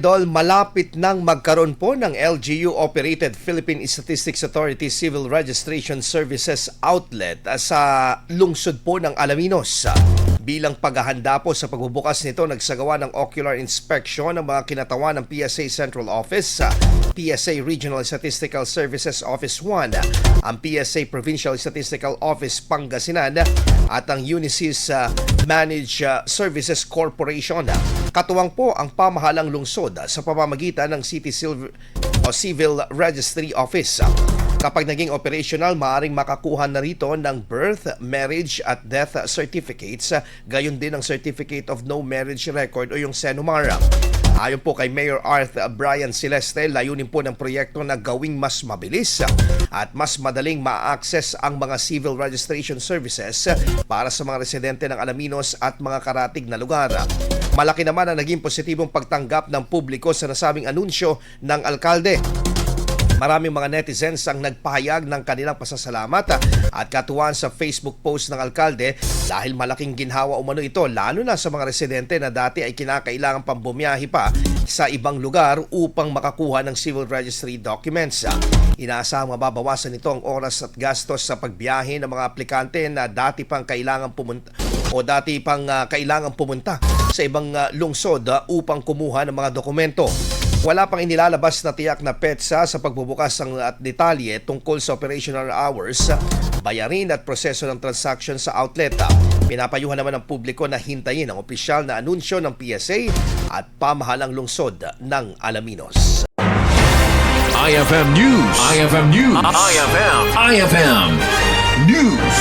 Malapit nang magkaroon po ng LGU-operated Philippine Statistics Authority Civil Registration Services Outlet sa lungsod po ng Alaminos. Bilang paghahanda po sa pagbubukas nito, nagsagawa ng ocular inspection ng mga kinatawan ng PSA Central Office, PSA Regional Statistical Services Office 1, ang PSA Provincial Statistical Office Pangasinan at ang Unisys Managed Services Corporation. Katuwang po ang pamahalang lungsod sa pamamagitan ng City Civil Registry Office. Kapag naging operational, maaaring makakuha na rito ng birth, marriage at death certificates, gayon din ang Certificate of No Marriage Record o yung SENUMAR. Ayon po kay Mayor Arth Brian Celeste, layunin po ng proyekto na gawing mas mabilis at mas madaling ma-access ang mga civil registration services para sa mga residente ng Alaminos at mga karatig na lugar. Malaki naman ang naging positibong pagtanggap ng publiko sa nasabing anunsyo ng alkalde. Maraming mga netizens ang nagpahayag ng kanilang pasasalamat at katuwaan sa Facebook post ng alkalde dahil malaking ginhawa umano ito, lalo na sa mga residente na dati ay kinakailangan pang bumiyahe pa sa ibang lugar upang makakuha ng civil registry documents. Inaasahang mababawasan nito ang oras at gastos sa pagbiyahe ng mga aplikante na dati pang kailangan pumunta sa ibang lungsod upang kumuha ng mga dokumento. Wala pang inilalabas na tiyak na petsa sa pagbubukas at detalye tungkol sa operational hours, bayarin at proseso ng transaction sa outlet. Pinapayuhan naman ng publiko na hintayin ang opisyal na anunsyo ng PSA at pamahalang lungsod ng Alaminos. IFM News. IFM News. IFM News.